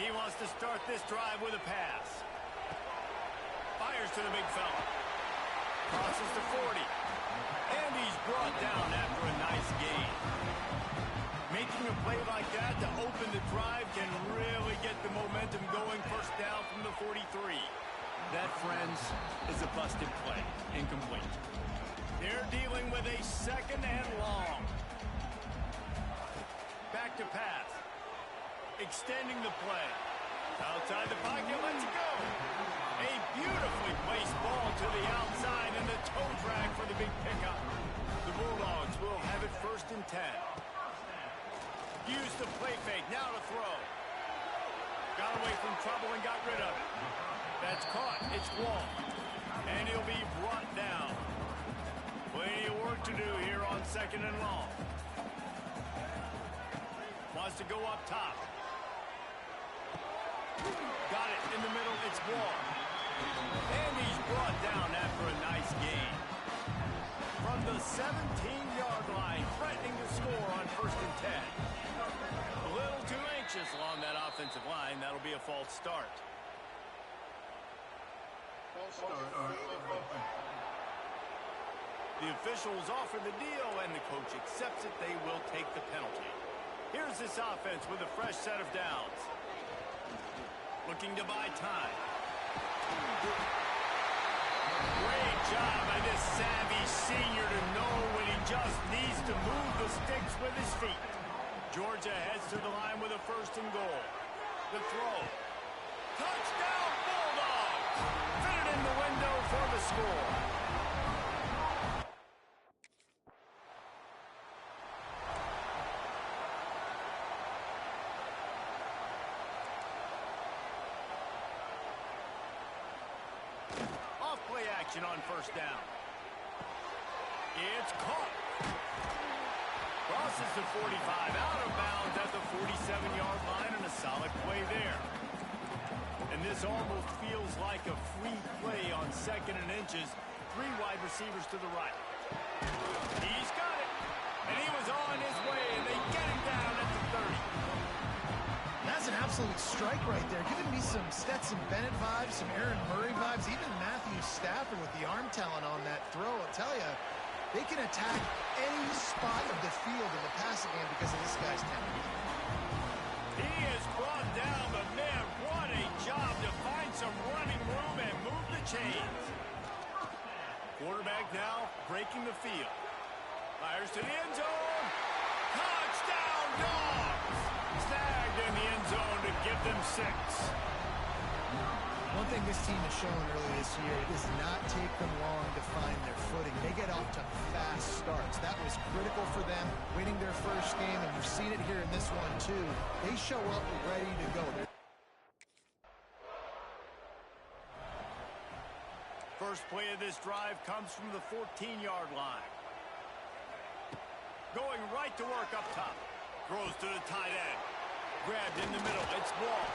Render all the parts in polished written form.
He wants to start this drive with a pass. Fires to the big fella. Crosses to 40. And he's brought down after a nice gain. Making a play like that to open the drive can really get the momentum going. First down from the 43. That, friends, is a busted play. Incomplete. They're dealing with a second and long. Back to pass. Extending the play. Outside the pocket, let's go. A beautifully placed ball to the outside and the toe drag for the big pickup. The Bulldogs will have it 1st and 10. Used the play fake, now to throw. Got away from trouble and got rid of it. That's caught, it's Wall. And he'll be brought down. Plenty of work to do here on 2nd and long. Wants to go up top. Got it in the middle, it's Wall. And he's brought down after a nice gain. From the 17-yard line, threatening to score on 1st and 10. A little too anxious along that offensive line. That'll be a false start. The officials offer the deal, and the coach accepts it. They will take the penalty. Here's this offense with a fresh set of downs. Looking to buy time. Great job by this savvy senior to know when he just needs to move the sticks with his feet. Georgia heads to the line with a 1st and goal. The throw. Touchdown Bulldogs! Fitted in the window for the score. Off play action on 1st down. It's caught. Crosses the 45, out of bounds at the 47-yard line, and a solid play there. And this almost feels like a free play on 2nd and inches. 3 wide receivers to the right. He's got it. And he was on his way, and they get him down at the 30. That's an absolute strike right there. Giving me some Stetson Bennett vibes, some Aaron Murray vibes, even Matthew Stafford with the arm talent on that throw. I'll tell you, they can attack any spot of the field in the passing game because of this guy's talent. He is brought down, but man, what a job to find some running room and move the chains. Quarterback now breaking the field. Fires to the end zone. Touchdown Dogs! Snagged in the end zone to give them 6. One thing this team has shown early this year, it does not take them long to find their footing. They get off to fast starts. That was critical for them, winning their 1st game, and we've seen it here in this one too. They show up ready to go. First play of this drive comes from the 14-yard line. Going right to work up top. Throws to the tight end. Grabbed in the middle. It's Wall.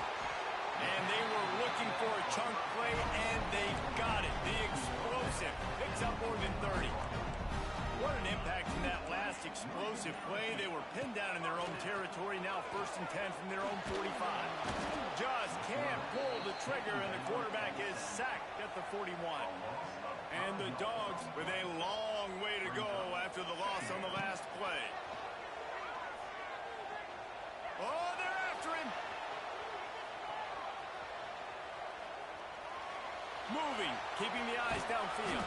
And they were looking for a chunk play, and they got it. The explosive picks up more than 30. What an impact from that last explosive play. They were pinned down in their own territory. Now 1st and 10 from their own 45. Just can't pull the trigger, and the quarterback is sacked at the 41. And the Dogs with a long way to go after the loss on the last play. Oh, they're after him. Moving, keeping the eyes downfield.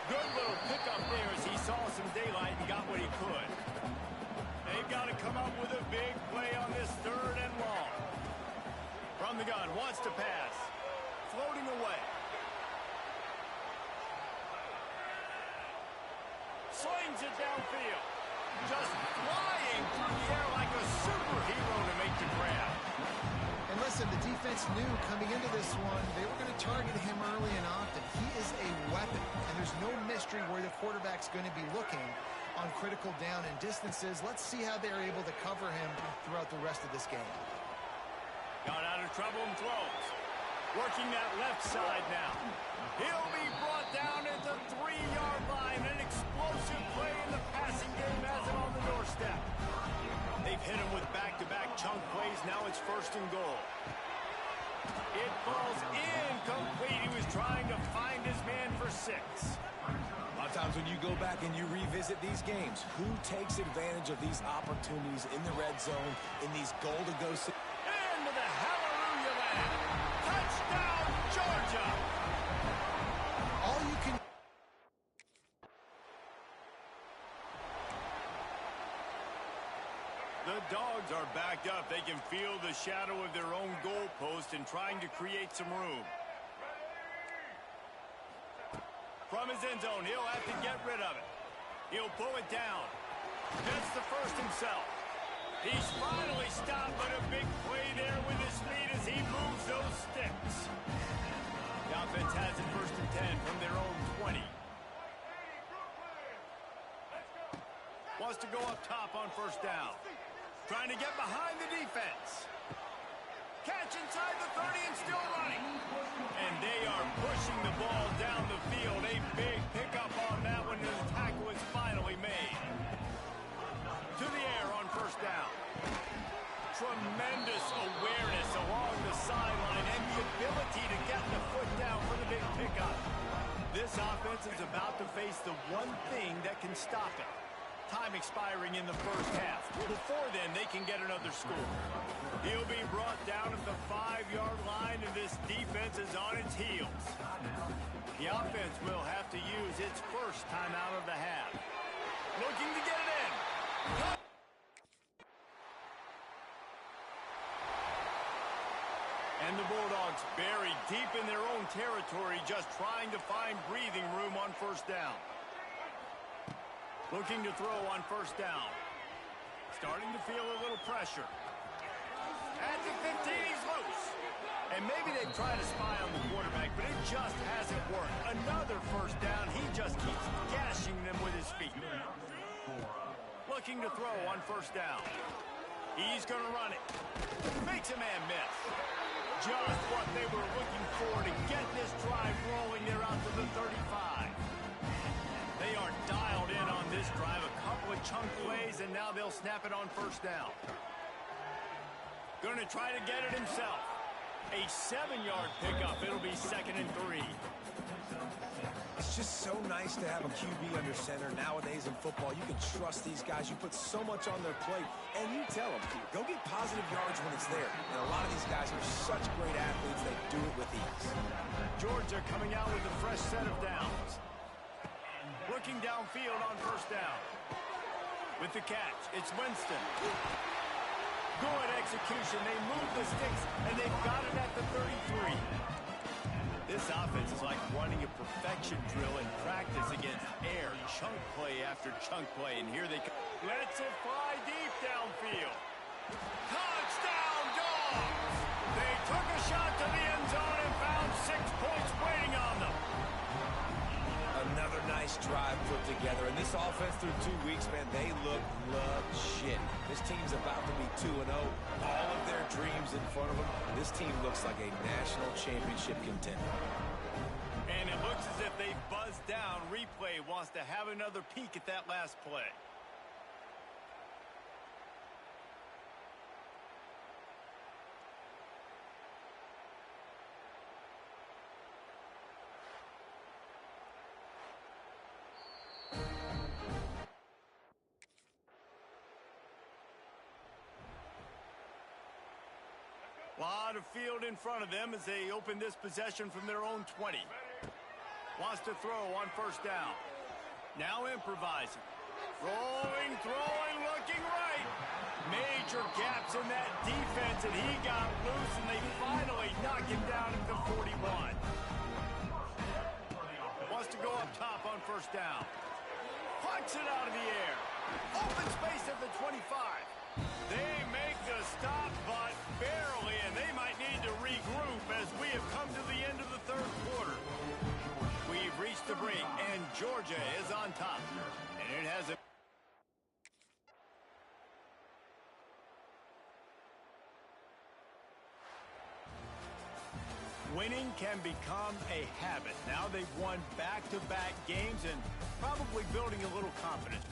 Good little pickup there as he saw some daylight and got what he could. They've got to come up with a big play on this 3rd and long. From the gun, wants to pass. Floating away. Slings it downfield. Just flying through the air like a superhero to make the grab. And listen, the defense knew coming into this one, they were going to target him early and often. He is a weapon, and there's no mystery where the quarterback's going to be looking on critical down and distances. Let's see how they're able to cover him throughout the rest of this game. Got out of trouble and throws. Working that left side now. He'll be brought down at the 3-yard line. An explosive play in the passing game has him on the doorstep. They've hit him with back-to-back chunk plays. Now it's 1st and goal. It falls incomplete. He was trying to find his man for 6. A lot of times when you go back and you revisit these games, who takes advantage of these opportunities in the red zone, in these goal-to-go situations? Into the hallelujah land. Touchdown, Georgia. All you can... The Dogs are backed up. They can feel the shadow of their own goalpost and trying to create some room. From his end zone, he'll have to get rid of it. He'll pull it down. Gets the first himself. He's finally stopped, but a big play there with his feet as he moves those sticks. The offense has it 1st and 10 from their own 20. Wants to go up top on 1st down. Trying to get behind the defense. Catch inside the 30 and still running. And they are pushing the ball down the field. A big pickup on that one as the tackle is finally made. To the air on 1st down. Tremendous awareness along the sideline and the ability to get the foot down for the big pickup. This offense is about to face the one thing that can stop it. Time expiring in the 1st half. Before then, they can get another score. He'll be brought down at the 5-yard line, and this defense is on its heels. The offense will have to use its 1st time out of the half. Looking to get it in. And the Bulldogs buried deep in their own territory, just trying to find breathing room on 1st down. Looking to throw on 1st down. Starting to feel a little pressure. At the 15, he's loose. And maybe they try to spy on the quarterback, but it just hasn't worked. Another 1st down. He just keeps gashing them with his feet. Looking to throw on 1st down. He's going to run it. Makes a man miss. Just what they were looking for to get this drive rolling. They're out to the 35. They are dialed in on this drive. A couple of chunk plays, and now they'll snap it on 1st down. Going to try to get it himself. A 7-yard pickup. It'll be 2nd and 3. It's just so nice to have a QB under center. Nowadays in football, you can trust these guys. You put so much on their plate, and you tell them, go get positive yards when it's there. And a lot of these guys are such great athletes, they do it with ease. Georgia coming out with a fresh set of downs. Looking downfield on 1st down. With the catch, it's Winston. Good execution. They move the sticks, and they've got it at the 33. This offense is like running a perfection drill in practice against air. Chunk play after chunk play, and here they come. Lets it fly deep downfield. Touchdown, Dogs! They took a shot to the end zone and found 6 points waiting on them. Another nice drive put together. And this offense through 2 weeks, man, they look legit. This team's about to be 2-0. All of their dreams in front of them. This team looks like a national championship contender. And it looks as if they've buzzed down. Replay wants to have another peek at that last play. Lot of field in front of them as they open this possession from their own 20. Wants to throw on 1st down. Now improvising. Rolling, throwing, looking right. Major gaps in that defense, and he got loose, and they finally knock him down at the 41. Wants to go up top on 1st down. Punts it out of the air. Open space at the 25. They make the stop, but barely, and they might need to regroup as we have come to the end of the 3rd quarter. We've reached the break, and Georgia is on top. And it has a... Winning can become a habit. Now they've won back-to-back games and probably building a little confidence.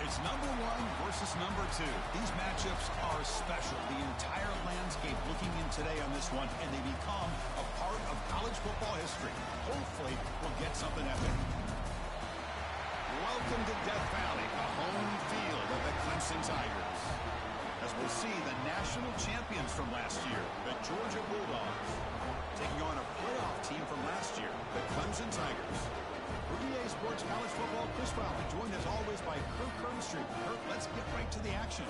It's number 1 versus number 2. These matchups are special. The entire landscape looking in today on this one, and they become a part of college football history. Hopefully, we'll get something epic. Welcome to Death Valley, the home field of the Clemson Tigers. As we'll see, the national champions from last year, the Georgia Bulldogs, taking on a playoff team from last year, the Clemson Tigers. For EA Sports College Football, Chris Fowler, joined as always by Kirk Kernstreet. Kirk, let's get right to the action.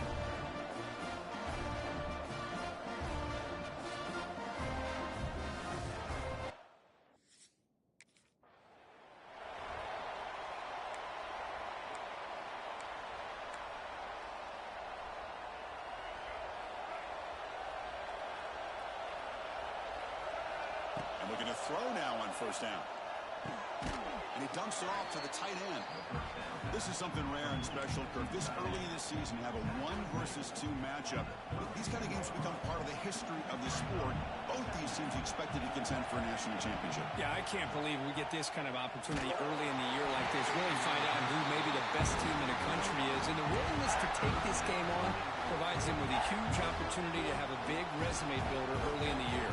And looking to throw now on first down. And he dumps it off to the tight end. This is something rare and special, Kirk. This early in the season, have a 1 versus 2 matchup. These kind of games become part of the history of the sport. Both these teams expected to contend for a national championship. Yeah, I can't believe we get this kind of opportunity early in the year like this. Really find out who maybe the best team in the country is. And the willingness to take this game on provides them with a huge opportunity to have a big resume builder early in the year.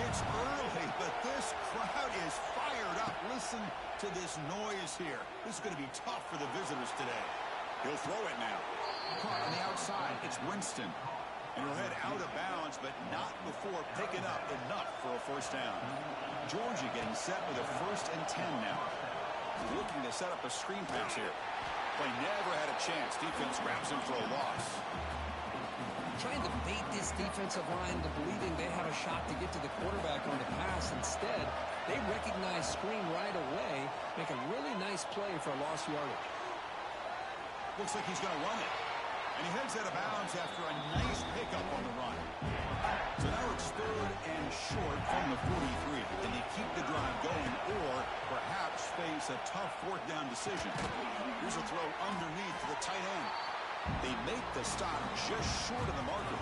It's early, but this crowd is fired up. Listen to this noise here. This is going to be tough for the visitors today. He'll throw it now. Caught on the outside. It's Winston. And he'll head out of bounds, but not before picking up enough for a first down. Georgia getting set with a 1st and 10 now. Looking to set up a screen pass here. Play never had a chance. Defense grabs him for a loss. Trying to bait this defensive line to believing they have a shot to get to the quarterback on the pass. Instead, they recognize screen right away, make a really nice play for a lost yardage. Looks like he's going to run it. And he heads out of bounds after a nice pickup on the run. So now it's 3rd and short from the 43. Can they keep the drive going or perhaps face a tough 4th down decision? Here's a throw underneath to the tight end. They make the stop just short of the marker.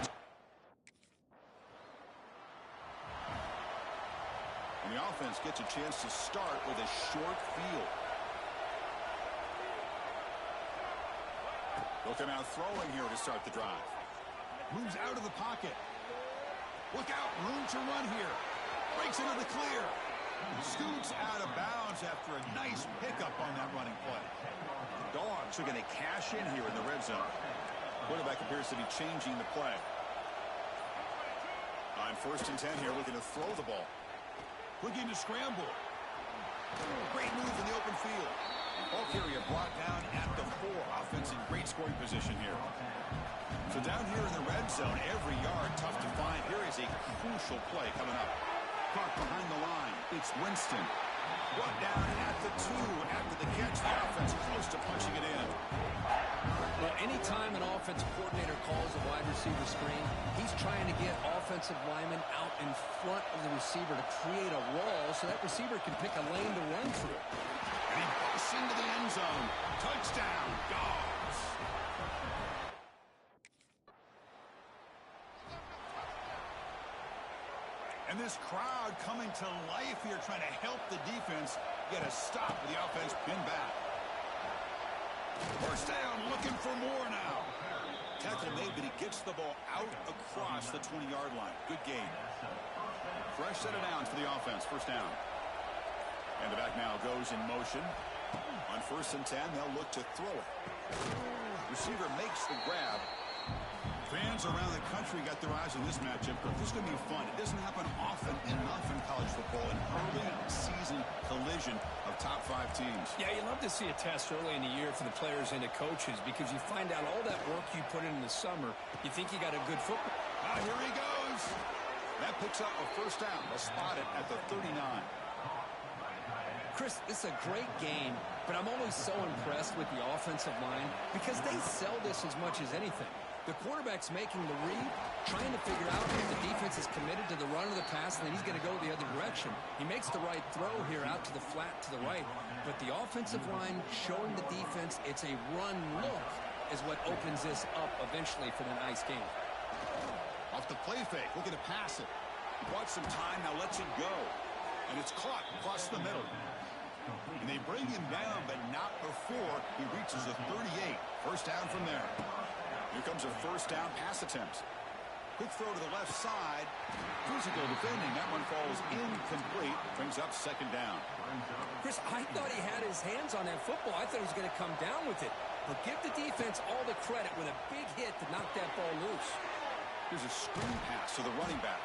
And the offense gets a chance to start with a short field. They'll come out throwing here to start the drive. Moves out of the pocket. Look out, room to run here. Breaks into the clear. Scoots out of bounds after a nice pickup on that running play. Dogs are going to cash in here in the red zone. Quarterback appears to be changing the play. On 1st and 10 here, looking to throw the ball. Looking to scramble. Great move in the open field. Ball carrier brought down at the 4. Offense in great scoring position here. So down here in the red zone, every yard tough to find. Here is a crucial play coming up. Caught behind the line. It's Winston. Brought down at the 2 after the catch. The offense close to punching it in. Well, anytime an offensive coordinator calls a wide receiver screen, he's trying to get offensive linemen out in front of the receiver to create a wall so that receiver can pick a lane to run through. And he busts into the end zone. Touchdown, Dogs. And this crowd coming to life here, trying to help the defense get a stop with the offense pinned back. First down, looking for more now. Tackle made, but he gets the ball out across the 20-yard line. Good gain. Fresh set of downs for the offense. First down. And the back now goes in motion. On 1st and 10, they'll look to throw it. Receiver makes the grab. Fans around the country got their eyes on this matchup, but this is going to be fun. It doesn't happen often enough in college football, an early season collision of top 5 teams. Yeah, you love to see a test early in the year for the players and the coaches because you find out all that work you put in the summer. You think you got a good football. Now here he goes. That picks up a first down. They'll spot it at the 39. Chris, this is a great game, but I'm always so impressed with the offensive line because they sell this as much as anything. The quarterback's making the read, trying to figure out if the defense is committed to the run or the pass, and then he's going to go the other direction. He makes the right throw here out to the flat to the right, but the offensive line showing the defense it's a run look is what opens this up eventually for the nice game. Off the play fake, looking to pass it. Bought some time, now lets it go. And it's caught across the middle. And they bring him down, but not before he reaches the 38. First down from there. Here comes a first down pass attempt. Quick throw to the left side. Physical defending. That one falls incomplete. Brings up second down. Chris, I thought he had his hands on that football. I thought he was going to come down with it. But give the defense all the credit with a big hit to knock that ball loose. Here's a screen pass to the running back.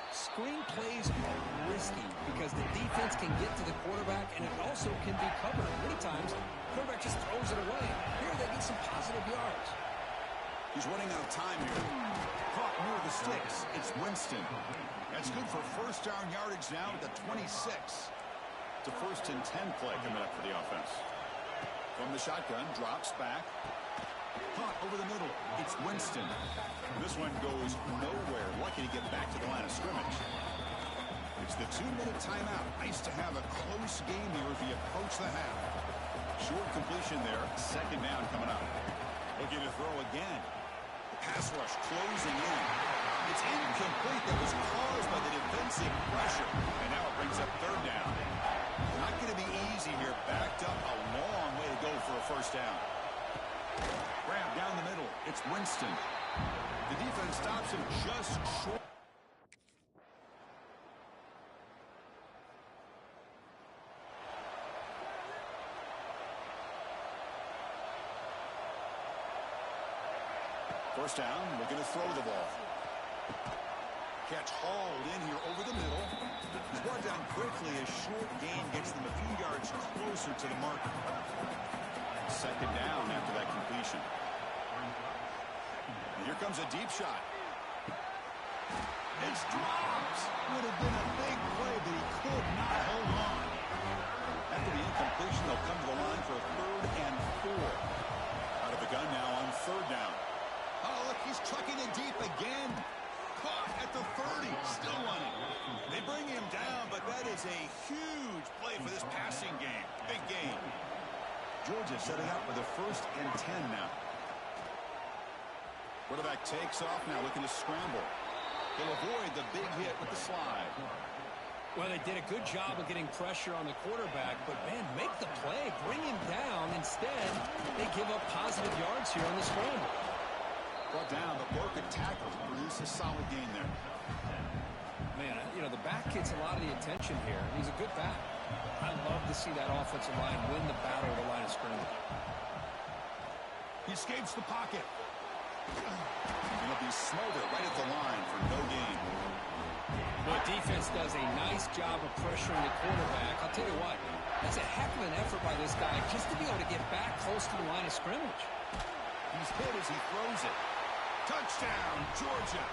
Screen plays are risky because the defense can get to the quarterback, and it also can be covered. Many times, the quarterback just throws it away. Here, they get some positive yards. He's running out of time here. Caught near the sticks. It's Winston. That's good for first down yardage now at the 26. It's a first and 10 play coming up for the offense. From the shotgun, drops back. Caught over the middle. It's Winston. This one goes nowhere. Lucky to get back to the line of scrimmage. It's the 2-minute timeout. Nice to have a close game here as we approach the half. Short completion there. Second down coming up. Looking to throw again. The pass rush closing in. It's incomplete. That was caused by the defensive pressure. And now it brings up third down. Not going to be easy here. Backed up a long way to go for a first down. Grab down the middle. It's Winston. The defense stops him just short. First down, we're going to throw the ball. Catch hauled in here over the middle. He's brought down quickly. A short gain gets them a few yards closer to the marker. Second down after that completion. And here comes a deep shot. It's dropped. Would have been a big play, but he could not hold on. After the incompletion, they'll come to the line for a 3rd and 4. Out of the gun now on third down. Oh, look, he's trucking it deep again. Caught at the 30, still running. They bring him down, but that is a huge play for this passing game. Big game. Georgia setting up with a 1st and 10 now. Quarterback takes off now, looking to scramble. He'll avoid the big hit with the slide. Well, they did a good job of getting pressure on the quarterback, but, man, make the play. Bring him down. Instead, they give up positive yards here on the scramble. Brought down, but broken tackle to produce a solid gain there. Man, you know, the back gets a lot of the attention here. He's a good back. I love to see that offensive line win the battle of the line of scrimmage. He escapes the pocket. And he'll be smothered right at the line for no gain. Well, defense does a nice job of pressuring the quarterback. I'll tell you what, that's a heck of an effort by this guy just to be able to get back close to the line of scrimmage. He's hit as he throws it. Touchdown, Georgia.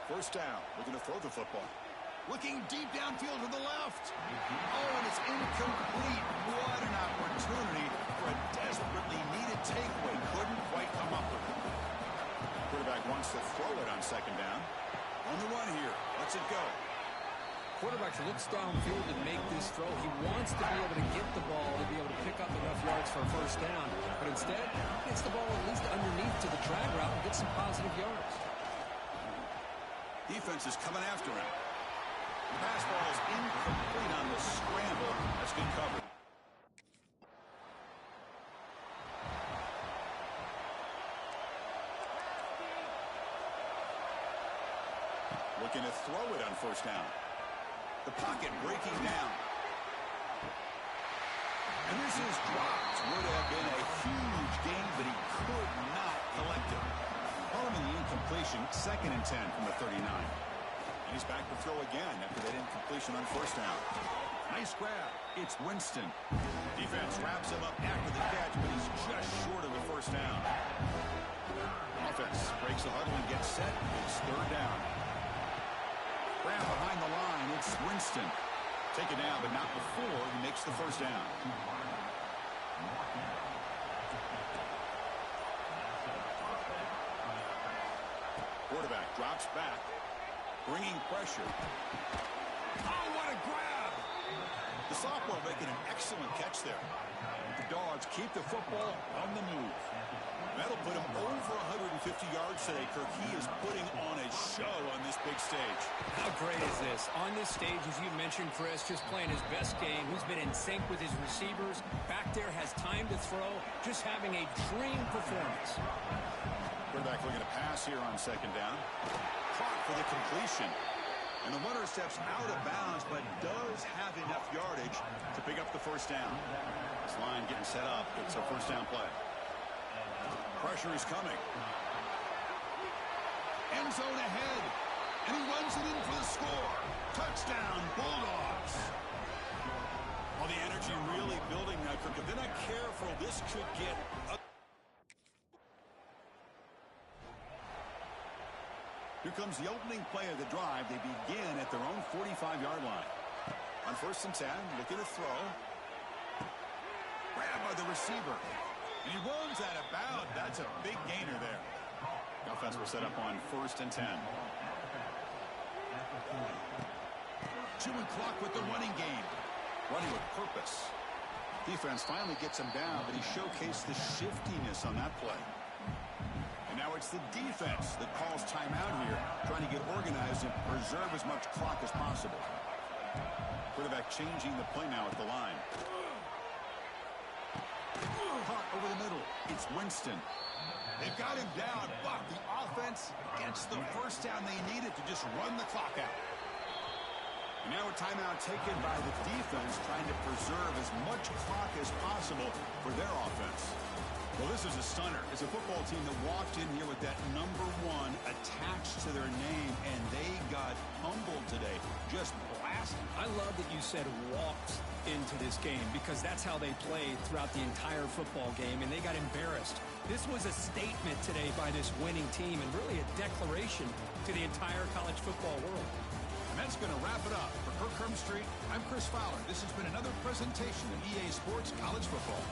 First down. We're going to throw the football. Looking deep downfield to the left. Oh, and it's incomplete. What an opportunity for a desperately needed takeaway. Couldn't quite come up with it. Quarterback wants to throw it on second down. On the run here. Lets it go. Quarterback looks downfield to make this throw. He wants to be able to get the ball to be able to pick up enough yards for a first down. But instead, gets the ball at least underneath to the drag route and gets some positive yards. Defense is coming after him. The pass ball is incomplete on the scramble. That's good cover. Looking to throw it on first down. The pocket breaking down. And this is dropped. Would have been a huge gain, but he could not collect it. Following the incompletion, 2nd and 10 from the 39. And he's back to throw again after that incompletion on first down. Nice grab. It's Winston. Defense wraps him up after the catch, but he's just short of the first down. Offense breaks the huddle and gets set. It's third down. Grab behind the line. It's Winston. Take it down, but not before he makes the first down. Quarterback drops back, bringing pressure. Oh, what a grab! The sophomore making an excellent catch there. The Dogs keep the football on the move. That'll put him over 150 yards today, Kirk. He is putting on a show on this big stage. How great is this? On this stage, as you mentioned, Chris, just playing his best game. He's been in sync with his receivers. Back there, has time to throw. Just having a dream performance. Quarterback looking to pass here on second down. Clock for the completion. And the runner steps out of bounds, but does have enough yardage to pick up the first down. This line getting set up. It's a first down play. Pressure is coming. End zone ahead. And he runs it in for the score. Touchdown, Bulldogs. Well, the energy really building now, Kirk. If they're not careful, this could get up. Here comes the opening play of the drive. They begin at their own 45-yard line. On 1st and 10, looking to throw. Grabbed by the receiver. And he runs out of bounds. That's a big gainer there. The offense will set up on 1st and 10. Chewing clock with the running game. Running with purpose. Defense finally gets him down, but he showcased the shiftiness on that play. And now it's the defense that calls timeout here, trying to get organized and preserve as much clock as possible. Quarterback changing the play now at the line. Caught over the middle. It's Winston. They've got him down, but the offense gets the first down they needed to just run the clock out. And now a timeout taken by the defense, trying to preserve as much clock as possible for their offense. Well, this is a stunner. It's a football team that walked in here with that #1 attached to their name, and they got humbled today. Just blasted. I love that you said walked into this game, because that's how they played throughout the entire football game, and they got embarrassed. This was a statement today by this winning team, and really a declaration to the entire college football world. And that's going to wrap it up. For Kirk Herbstreit, I'm Chris Fowler. This has been another presentation of EA Sports College Football.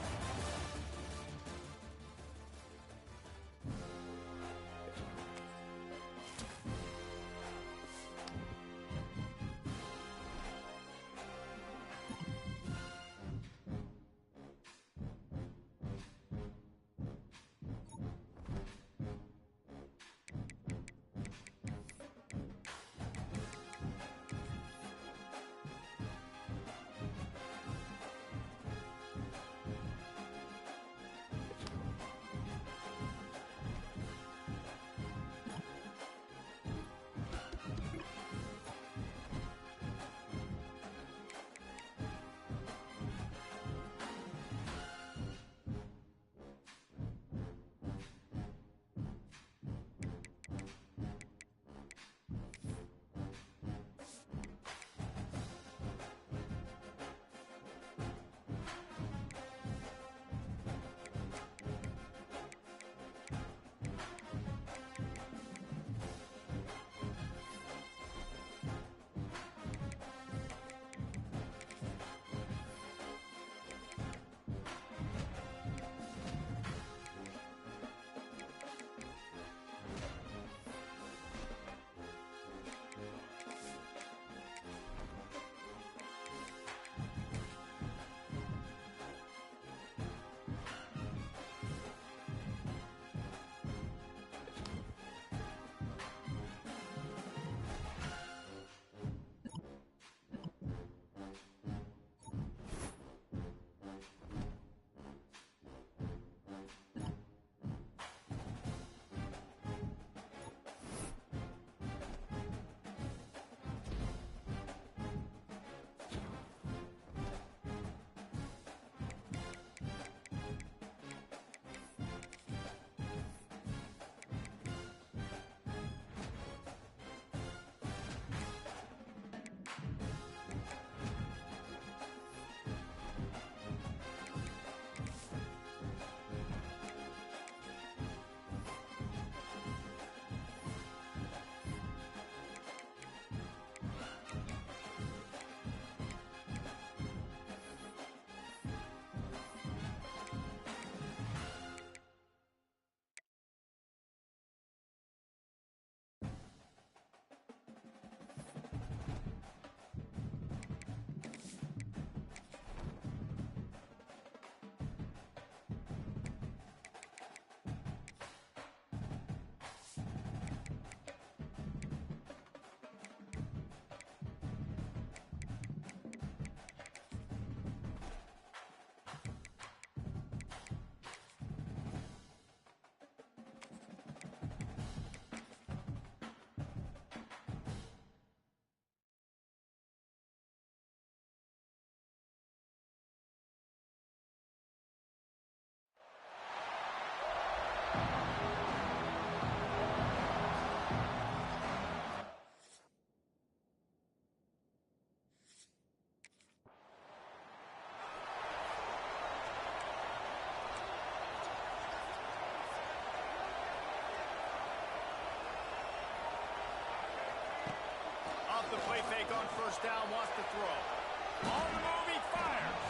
throw. On the move, he fires.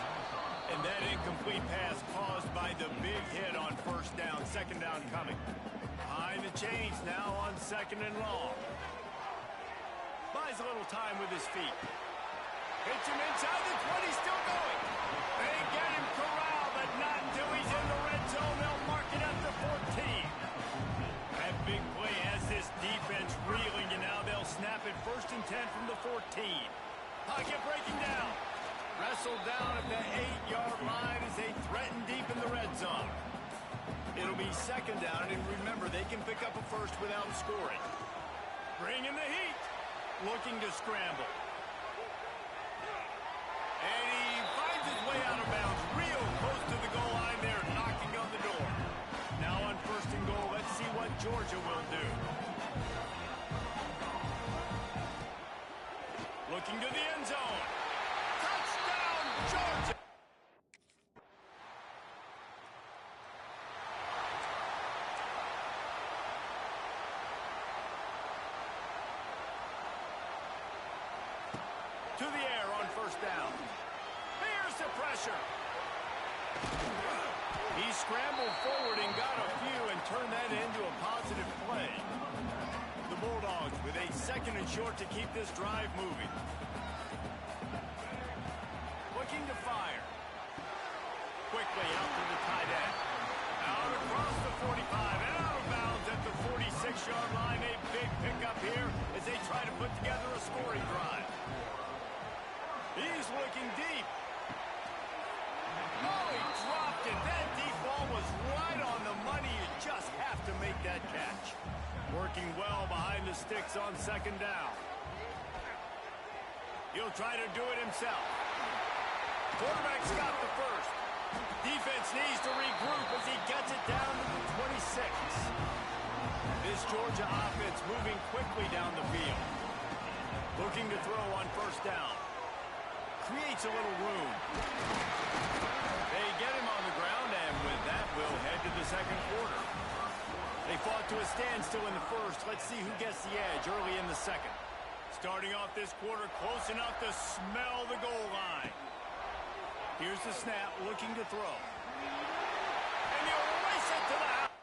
And that incomplete pass caused by the big hit on first down. Second down coming. Behind the chains now on second and long. Buys a little time with his feet. Hits him inside the 20, still going. They get him corralled, but not until he's in the red zone. They'll mark it at the 14. That big play has this defense reeling, and now they'll snap it 1st and 10 from the 14. Pocket breaking down. Wrestled down at the 8-yard line as they threaten deep in the red zone. It'll be second down, and remember, they can pick up a first without scoring. Bringing the heat. Looking to scramble. And he finds his way out of bounds. Real close to the goal line there, knocking on the door. Now on 1st and goal, let's see what Georgia will do. Looking to the end zone. Touchdown, Georgia! To the air on 1st down. Here's the pressure. He scrambled forward and got a few and turned that into a positive play. The Bulldogs with a 2nd and short to keep this drive moving. Looking to fire. Quickly out to the tight end. Out across the 45 and out of bounds at the 46-yard line. A big pickup here as they try to put together a scoring drive. He's looking deep. Oh, he dropped it. That deep ball was right on the money. You just have to make that catch. Working well behind the sticks on 2nd down. He'll try to do it himself. Quarterback's got the first. Defense needs to regroup as he gets it down to the 26. This Georgia offense moving quickly down the field. Looking to throw on 1st down. Creates a little room. They get him on the ground, and with that, we'll head to the 2nd quarter. They fought to a standstill in the 1st. Let's see who gets the edge early in the 2nd. Starting off this quarter close enough to smell the goal line. Here's the snap, looking to throw. And he'll race it to the house.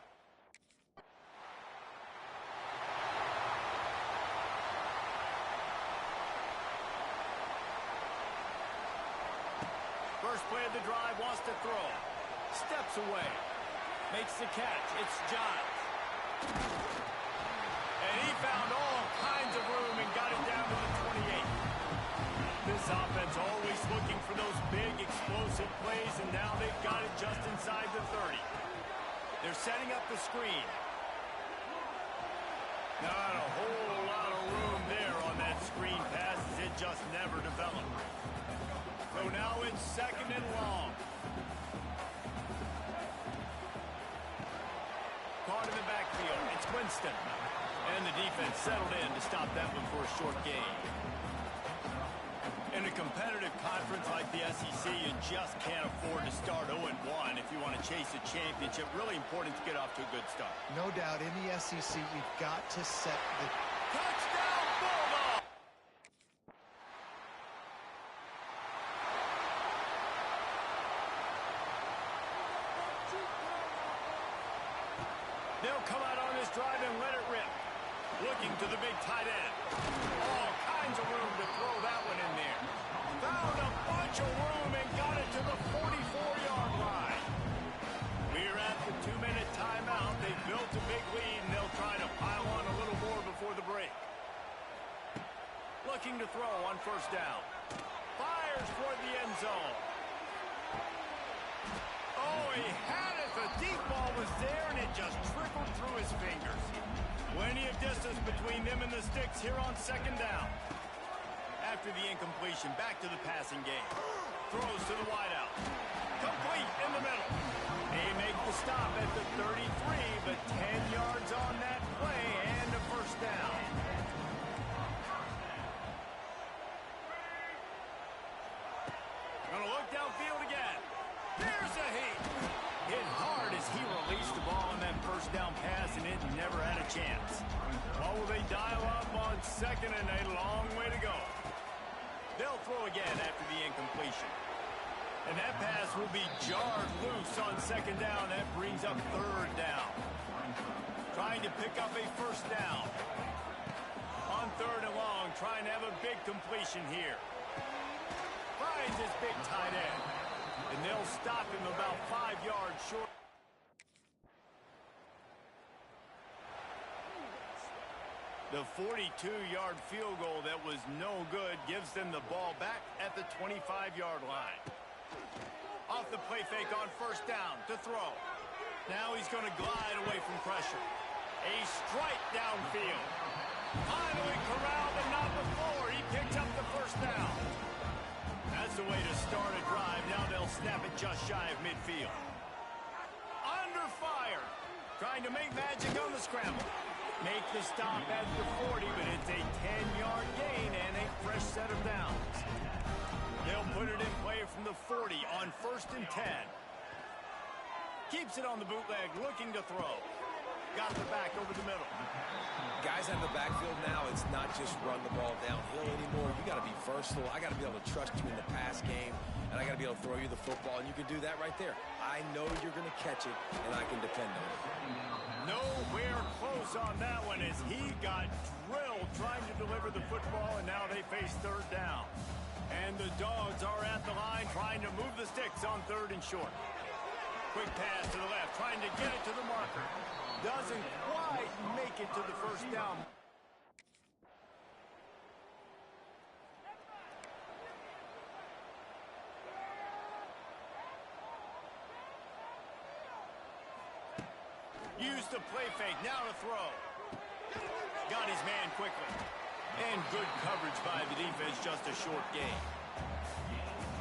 First play of the drive, wants to throw. Steps away. Makes the catch. It's Giles. And he found all kinds of room and got it down to the 28. This offense always looking for those big, explosive plays, and now they've got it just inside the 30. They're setting up the screen. Not a whole lot of room there on that screen pass as it just never developed. So now it's 2nd and long. Caught in the backfield. It's Winston. And the defense settled in to stop that one for a short gain. In a competitive conference like the SEC, you just can't afford to start 0-1 if you want to chase a championship. Really important to get off to a good start. No doubt, in the SEC, you've got to set the... Touchdown, Bulldog! They'll come out on this drive and let it rip. Looking to the big tight end. All kinds of room to throw that one in there. Found a bunch of room and got it to the 44-yard line. We're at the 2-minute timeout. They built a big lead, and they'll try to pile on a little more before the break. Looking to throw on 1st down. Fires toward the end zone. Oh, he had it. The deep ball was there, and it just trickled through his fingers. Plenty of distance between them and the sticks here on 2nd down. After the incompletion, back to the passing game. Throws to the wideout. Complete in the middle. They make the stop at the 33, but 10 yards on that play and a 1st down. Gonna look downfield again. There's a heat. Hit hard as he released the ball on that 1st down pass, and it never had a chance. What will they dial up on 2nd, and a long way to go? They'll throw again after the incompletion. And that pass will be jarred loose on second down. That brings up third down. Trying to pick up a first down. On third and long, trying to have a big completion here. Finds his big tight end. And they'll stop him about 5 yards short. The 42-yard field goal that was no good gives them the ball back at the 25-yard line. Off the play fake on first down to throw. Now he's going to glide away from pressure. A strike downfield. Finally corralled, but not before. He picks up the first down. That's the way to start a drive. Now they'll snap it just shy of midfield. Under fire. Trying to make magic on the scramble. Make the stop at the 40, but it's a 10-yard gain and a fresh set of downs. They'll put it in play from the 40 on first and 10. Keeps it on the bootleg, looking to throw. Got the back over the middle. Guys out of the backfield now, it's not just run the ball downhill anymore. You got to be versatile. I got to be able to trust you in the pass game, and I got to be able to throw you the football, and you can do that right there. I know you're going to catch it, and I can depend on it. Nowhere close on that one as he got drilled trying to deliver the football, and now they face third down. And the Dogs are at the line trying to move the sticks on third and short. Quick pass to the left, trying to get it to the marker. Doesn't quite make it to the first down. Use the play fake, now to throw. Got his man quickly. And good coverage by the defense, just a short gain.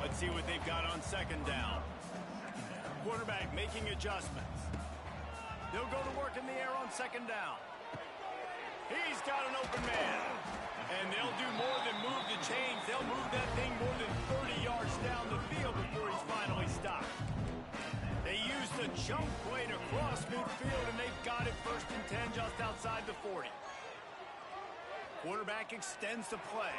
Let's see what they've got on second down. Quarterback making adjustments. They'll go to work in the air on second down. He's got an open man. And they'll do more than move the chains. They'll move that thing more than 30 yards down the field before he's finally stopped. They used a jump play to cross midfield, and they've got it first and 10 just outside the 40. Quarterback extends the play,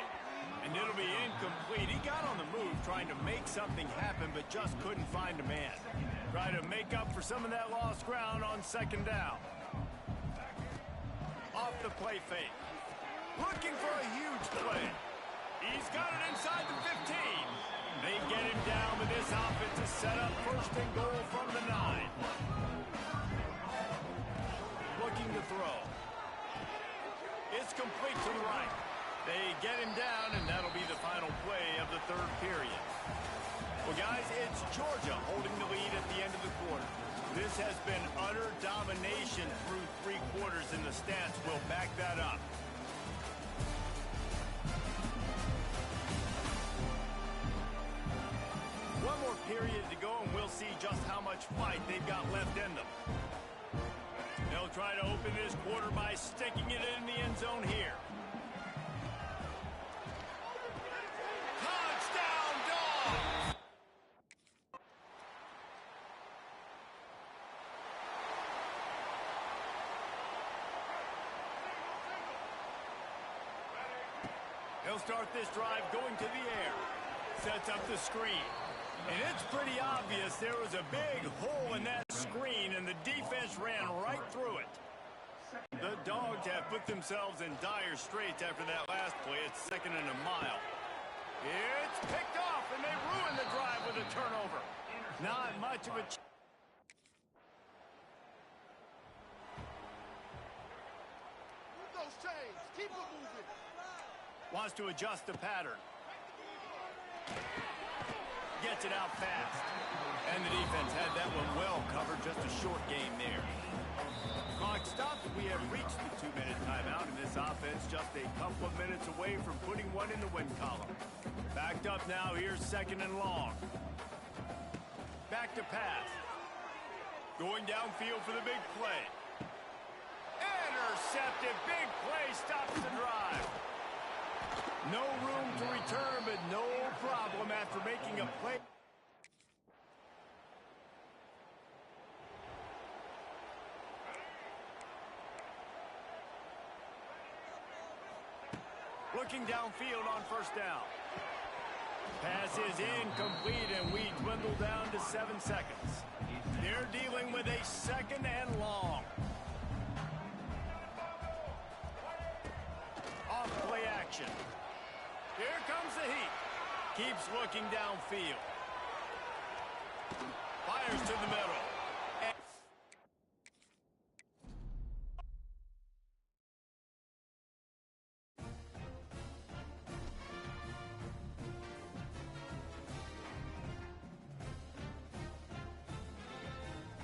and it'll be incomplete. He got on the move trying to make something happen, but just couldn't find a man. Try to make up for some of that lost ground on second down. Off the play fake. Looking for a huge play. He's got it inside the 15. They get him down, but this offense is set up first and goal from the 9. Looking to throw. It's complete to the right. They get him down, and that'll be the final play of the third period. Well, guys, it's Georgia holding the lead at the end of the quarter. This has been utter domination through 3 quarters, and the stats will back that up. One more period to go, and we'll see just how much fight they've got left in them. They'll try to open this quarter by sticking it in the end zone here. Touchdown, Dogs! They'll start this drive going to the air. Sets up the screen. And it's pretty obvious there was a big hole in that screen, and the defense ran right through it. The Dogs have put themselves in dire straits after that last play. It's second and a mile. It's picked off, and they ruined the drive with a turnover. Not much of a... Move those chains. Keep them moving. Wants to adjust the pattern. Gets it out fast. And the defense had that one well covered. Just a short game there. Clock stopped. We have reached the 2-minute timeout, and this offense just a couple of minutes away from putting one in the win column. Backed up now. Here's second and long. Back to pass. Going downfield for the big play. Intercepted. Big play stops the drive. No room to return, but no problem after making a play. Looking downfield on first down. Pass is incomplete, and we dwindle down to 7 seconds. They're dealing with a 2nd and long. Off play action. Here comes the heat. Keeps looking downfield. Fires to the middle.